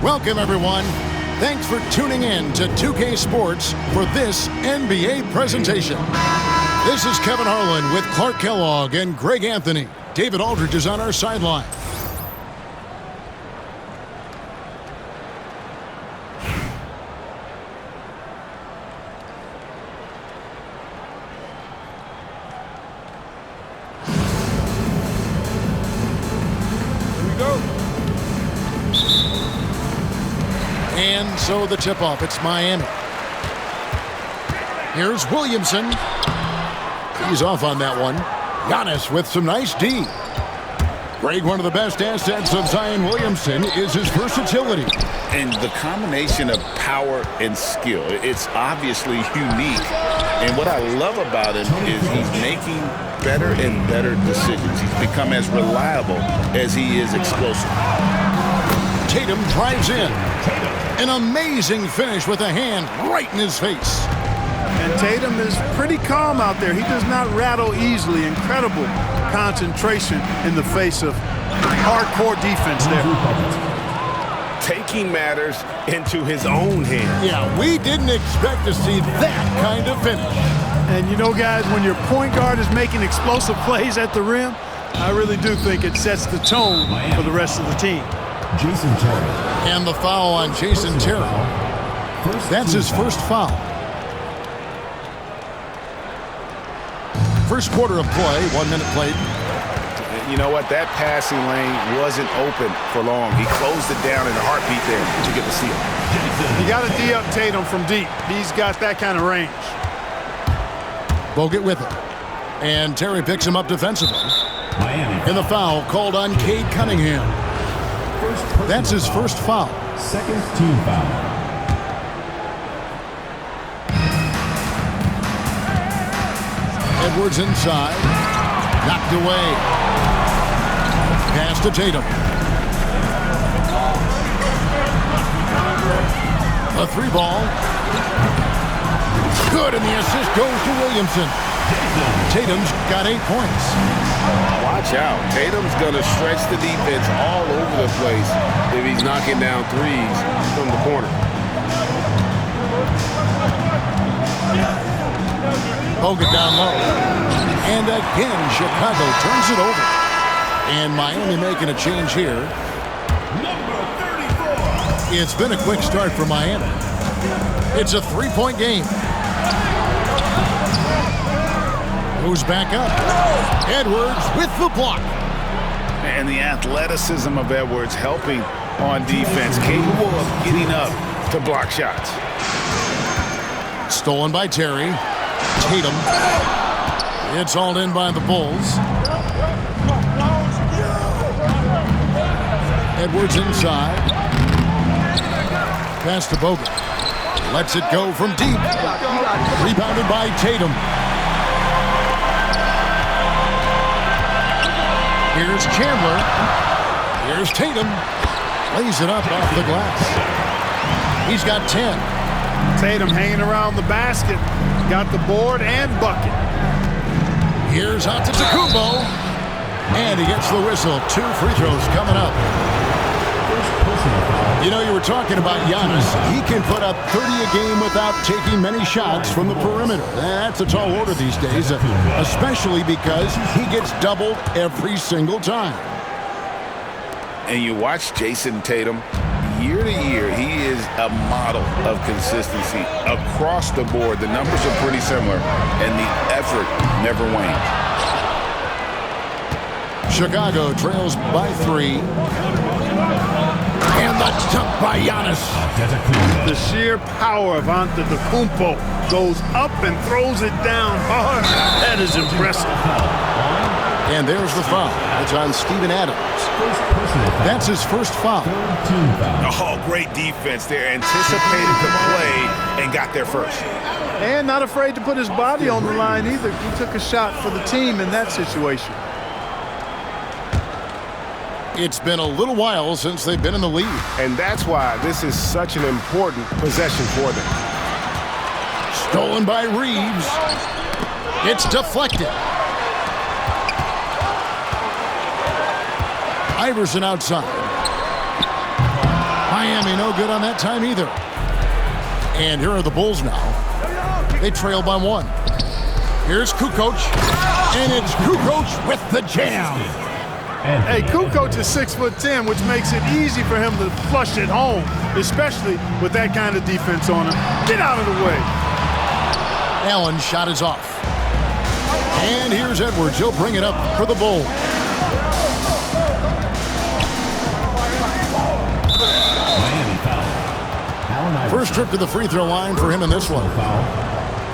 Welcome, everyone. Thanks for tuning in to 2K Sports for this NBA presentation. This is Kevin Harlan with Clark Kellogg and Greg Anthony. David Aldridge is on our sideline. And so the tip-off, it's Miami. Here's Williamson. He's off on that one. Giannis with some nice D. Greg, one of the best assets of Zion Williamson is his versatility. And the combination of power and skill, it's obviously unique. And what I love about him is he's making better and better decisions. He's become as reliable as he is explosive. Tatum drives in. An amazing finish with a hand right in his face. And Tatum is pretty calm out there. He does not rattle easily. Incredible concentration in the face of hardcore defense there. Taking matters into his own hands. Yeah, we didn't expect to see that kind of finish. And you know, guys, when your point guard is making explosive plays at the rim, I really do think it sets the tone for the rest of the team. Jason Terry. And the foul on Jason Terry. That's his first foul. First quarter of play, 1 minute played. You know what? That passing lane wasn't open for long. He closed it down in a heartbeat there to get the steal. You got to D up Tatum from deep. He's got that kind of range. Bogut with it. And Terry picks him up defensively. Miami. And the foul called on Cade Cunningham. That's his first foul. Second team foul. Edwards inside. Knocked away. Pass to Tatum. A three ball. Good, and the assist goes to Williamson. Tatum's got 8 points. Watch out. Tatum's going to stretch the defense all over the place if he's knocking down threes from the corner. Bogut down low. And again, Chicago turns it over. And Miami making a change here. It's been a quick start for Miami. It's a 3-point game. Goes back up. Edwards with the block. And the athleticism of Edwards helping on defense, capable of getting up to block shots. Stolen by Terry. Tatum. It's hauled in by the Bulls. Edwards inside. Pass to Bogut. Lets it go from deep. Rebounded by Tatum. Here's Chandler. Here's Tatum. Lays it up off the glass. He's got 10. Tatum hanging around the basket. Got the board and bucket. Here's Antetokounmpo. And he gets the whistle. 2 free throws coming up. You know, you were talking about Giannis. He can put up 30 a game without taking many shots from the perimeter. That's a tall order these days, especially because he gets doubled every single time. And you watch Jason Tatum, year to year, he is a model of consistency across the board. The numbers are pretty similar, and the effort never wanes. Chicago trails by 3. And the dunk by Giannis. The sheer power of Antetokounmpo goes up and throws it down hard. That is impressive. And there's the foul. It's on Steven Adams. That's his first foul. Oh, great defense there. Anticipated the play and got there first. And not afraid to put his body on the line either. He took a shot for the team in that situation. It's been a little while since they've been in the lead. And that's why this is such an important possession for them. Stolen by Reeves. It's deflected. Iverson outside. Miami no good on that time either. And here are the Bulls now. They trail by 1. Here's Kukoc, and it's Kukoc with the jam. Hey, Kukoc is 6'10", which makes it easy for him to flush it home, especially with that kind of defense on him. Get out of the way. Allen's shot is off. And here's Edwards. He'll bring it up for the Bulls. Miami foul. Allen Iverson. First trip to the free throw line for him in this one. Foul.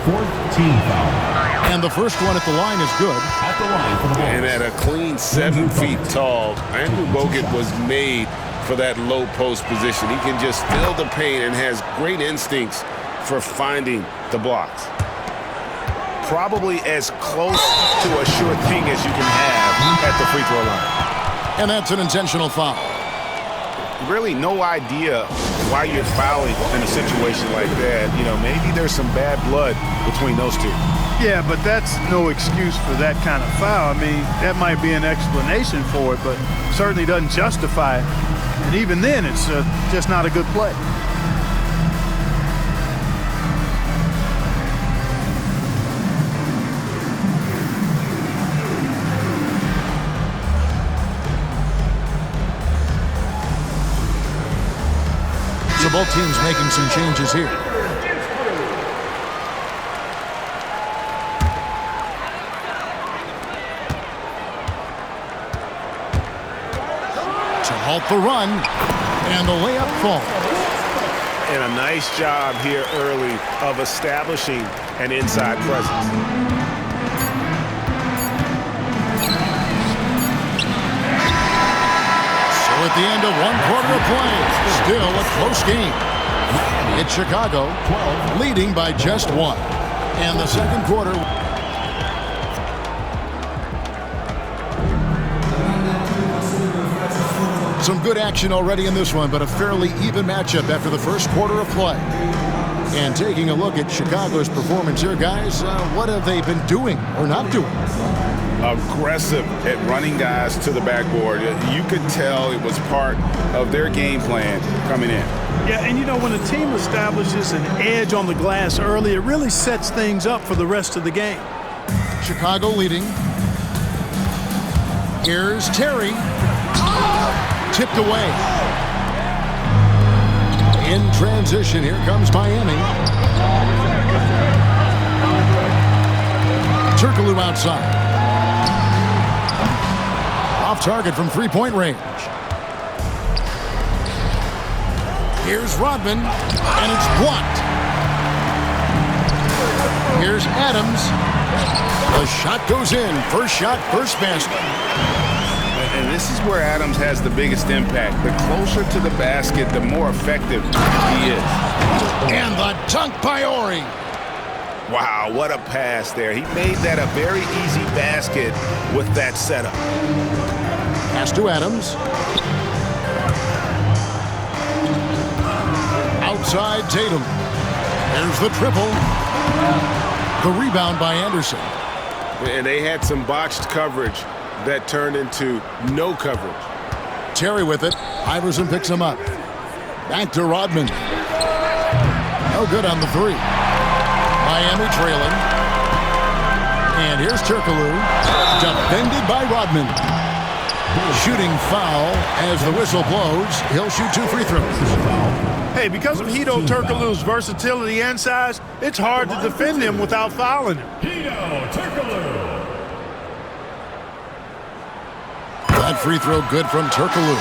4th team foul. And the first one at the line is good. At the line for the Bulls. And at a clean 7 feet tall, Andrew Bogut was made for that low post position. He can just feel the pain and has great instincts for finding the blocks. Probably as close to a sure thing as you can have at the free throw line. And that's an intentional foul. Really no idea why you're fouling in a situation like that. You know, maybe there's some bad blood between those two. Yeah, but that's no excuse for that kind of foul. I mean, that might be an explanation for it, but certainly doesn't justify it. And even then, it's just not a good play. So both teams making some changes here. To halt the run, and the layup falls. And a nice job here early of establishing an inside presence. At the end of 1 quarter of play, still a close game. It's Chicago 12, leading by just 1. And the second quarter. Some good action already in this one, but a fairly even matchup after the first quarter of play. And taking a look at Chicago's performance here, guys, what have they been doing or not doing? Aggressive at running guys to the backboard. You could tell it was part of their game plan coming in. Yeah, and you know, when a team establishes an edge on the glass early, it really sets things up for the rest of the game. Chicago leading. Here's Terry. Tipped away. In transition, here comes Miami. Turkoglu outside. Off target from three-point range. Here's Rodman, and it's blocked. Here's Adams. The shot goes in. First shot, first basket. And this is where Adams has the biggest impact. The closer to the basket, the more effective he is. And the dunk by Ori. Wow, what a pass there. He made that a very easy basket with that setup. Pass to Adams. Outside Tatum. There's the triple. The rebound by Anderson. And they had some botched coverage that turned into no coverage. Terry with it. Iverson picks him up. Back to Rodman. No good on the three. Miami trailing. And here's Turkoglu. Defended by Rodman. Shooting foul as the whistle blows. He'll shoot 2 free throws. Hey, because of Hedo Turkoglu's versatility and size, it's hard to defend him without fouling him. Hedo Turkoglu. That free throw good from Turkoglu.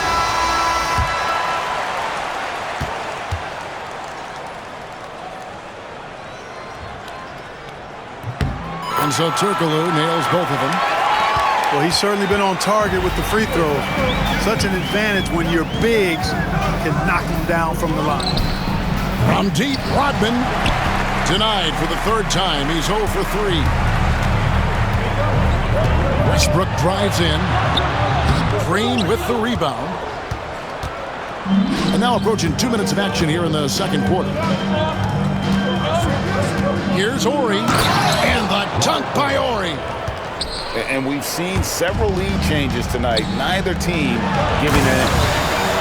And so Turkoglu nails both of them. Well, he's certainly been on target with the free throw. Such an advantage when your bigs can knock him down from the line. From deep, Rodman. Denied for the third time. He's 0 for 3. Westbrook drives in. Green with the rebound. And now approaching 2 minutes of action here in the second quarter. Here's Ori. And the dunk by Ori. And we've seen several lead changes tonight. Neither team giving in.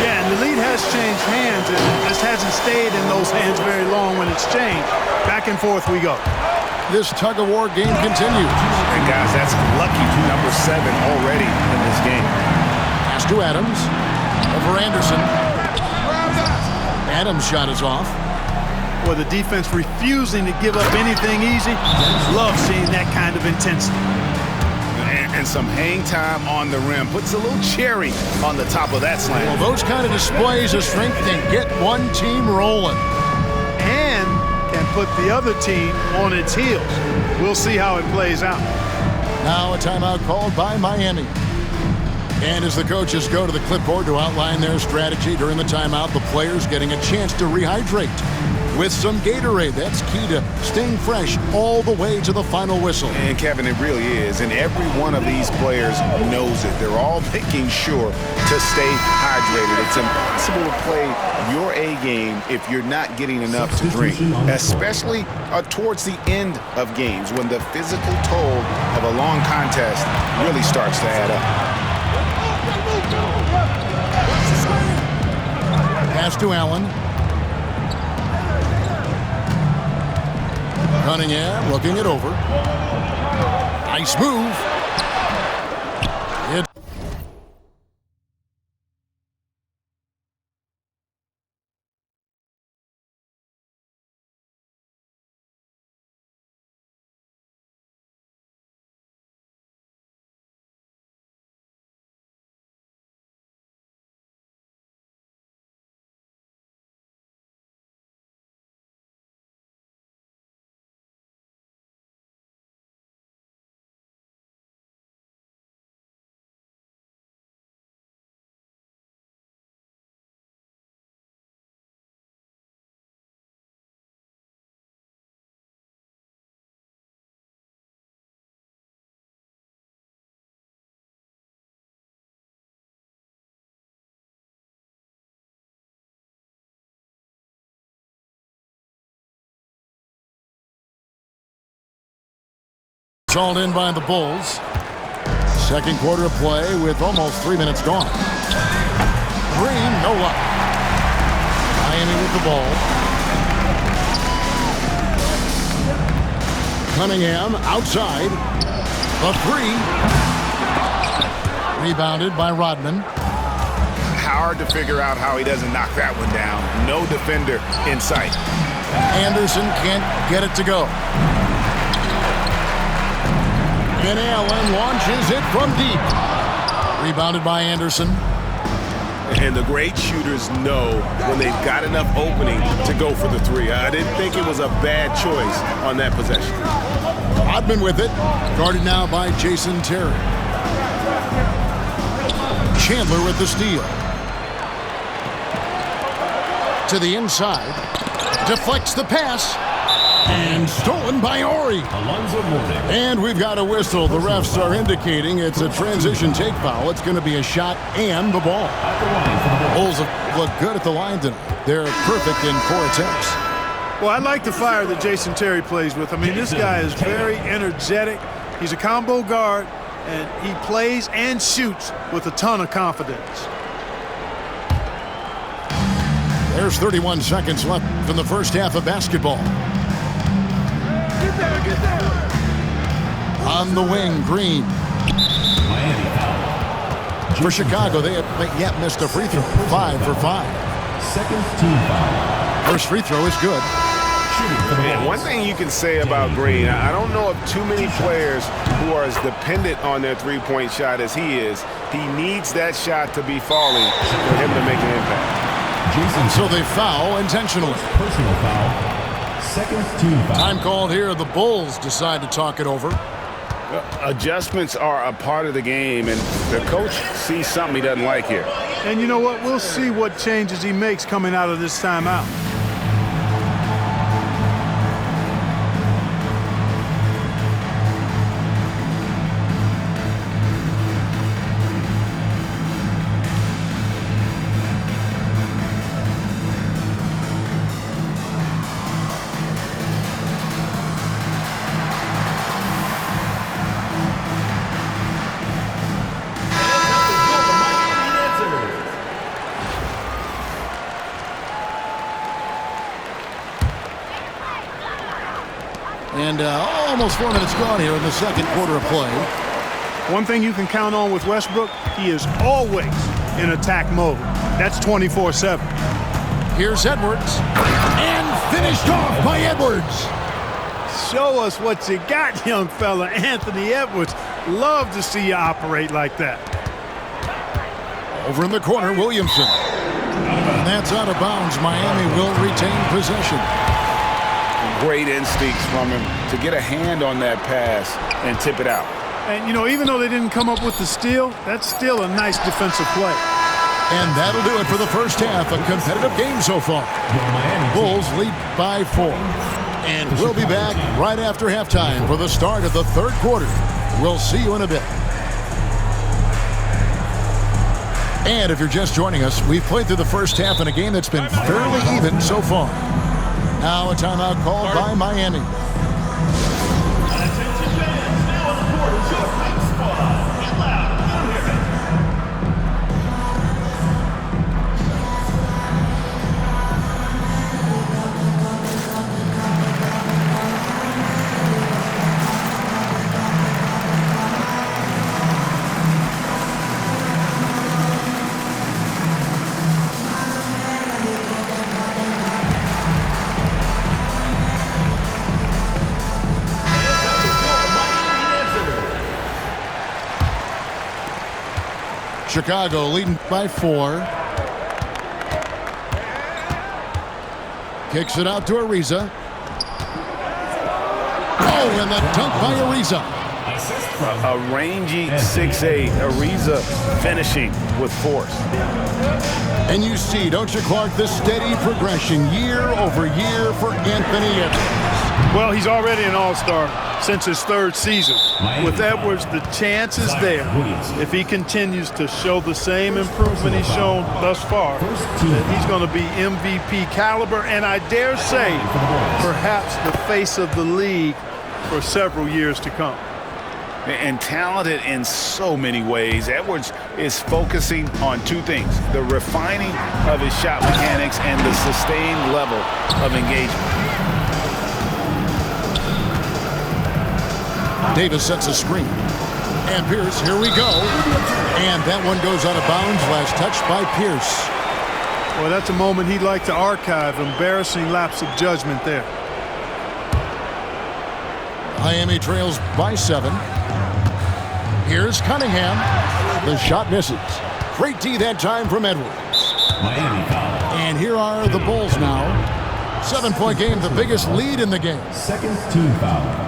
Yeah, and the lead has changed hands. It just hasn't stayed in those hands very long when it's changed. Back and forth we go. This tug-of-war game continues. And guys, that's lucky number 7 already in this game. Pass to Adams. Over Anderson. Adams' shot is off. Boy, the defense refusing to give up anything easy. Love seeing that kind of intensity. And some hang time on the rim. Puts a little cherry on the top of that slam. Well, those kind of displays of strength can get one team rolling. And can put the other team on its heels. We'll see how it plays out. Now a timeout called by Miami. And as the coaches go to the clipboard to outline their strategy during the timeout, the players getting a chance to rehydrate with some Gatorade. That's key to staying fresh all the way to the final whistle. And Kevin, it really is. And every one of these players knows it. They're all making sure to stay hydrated. It's impossible to play your A game if you're not getting enough to drink, especially towards the end of games when the physical toll of a long contest really starts to add up. Pass to Allen. Cunningham looking it over. Nice move. It hauled in by the Bulls. Second quarter of play with almost 3 minutes gone. Green, no luck. Miami with the ball. Cunningham outside. The three. Rebounded by Rodman. Hard to figure out how he doesn't knock that one down. No defender in sight. Anderson can't get it to go. And Allen launches it from deep. Rebounded by Anderson. And the great shooters know when they've got enough opening to go for the three. I didn't think it was a bad choice on that possession. Rodman with it. Guarded now by Jason Terry. Chandler with the steal. To the inside. Deflects the pass. And stolen by Ori. Alonzo Mourning. And we've got a whistle. The refs are indicating it's a transition take foul. It's going to be a shot and the ball. At the line for the Bulls. Bulls have looked good at the line tonight. They're perfect in 4 attempts. Well, I like the fire that Jason Terry plays with. I mean, this guy is very energetic. He's a combo guard, and he plays and shoots with a ton of confidence. There's 31 seconds left in the first half of basketball. On the wing, Green. Miami foul. For Chicago, they have yet missed a free throw. 5 for 5. Second team foul. First free throw is good. Shooting for the And Bulls. one thing you can say about Green, I don't know of too many players who are as dependent on their three-point shot as he is. He needs that shot to be falling for him to make an impact. Jason, So they foul intentionally. personal foul. Second team foul. Time called here. The Bulls decide to talk it over. Adjustments are a part of the game, and the coach sees something he doesn't like here. And you know what? We'll see what changes he makes coming out of this timeout. And almost 4 minutes gone here in the second quarter of play. One thing you can count on with Westbrook, he is always in attack mode. That's 24/7. Here's Edwards. And finished off by Edwards. Show us what you got, young fella. Anthony Edwards. Love to see you operate like that. Over in the corner, Williamson. And that's out of bounds. Miami will retain possession. Great instincts from him to get a hand on that pass and tip it out. And, you know, even though they didn't come up with the steal, that's still a nice defensive play. And that'll do it for the first half. A competitive game so far. Bulls lead by 4. And we'll be back right after halftime for the start of the third quarter. We'll see you in a bit. And if you're just joining us, we've played through the first half in a game that's been fairly even so far. Now a timeout called by Miami. Chicago leading by 4. Kicks it out to Ariza. Oh, and the dunk by Ariza. A rangy 6'8", Ariza finishing with force. And you see, don't you, Clark, the steady progression year over year for Anthony Edwards. Well, he's already an all-star since his 3rd season. With Edwards, the chance is there, if he continues to show the same improvement he's shown thus far, that he's going to be MVP caliber, and I dare say, perhaps the face of the league for several years to come. And talented in so many ways. Edwards is focusing on 2 things: the refining of his shot mechanics and the sustained level of engagement. Davis sets a screen. And Pierce, here we go. And that one goes out of bounds. Last touch by Pierce. Well, that's a moment he'd like to archive. Embarrassing lapse of judgment there. Miami trails by 7. Here's Cunningham. The shot misses. Great D that time from Edwards. Miami foul. And here are the Bulls now. 7-point game, the biggest lead in the game. Second team foul.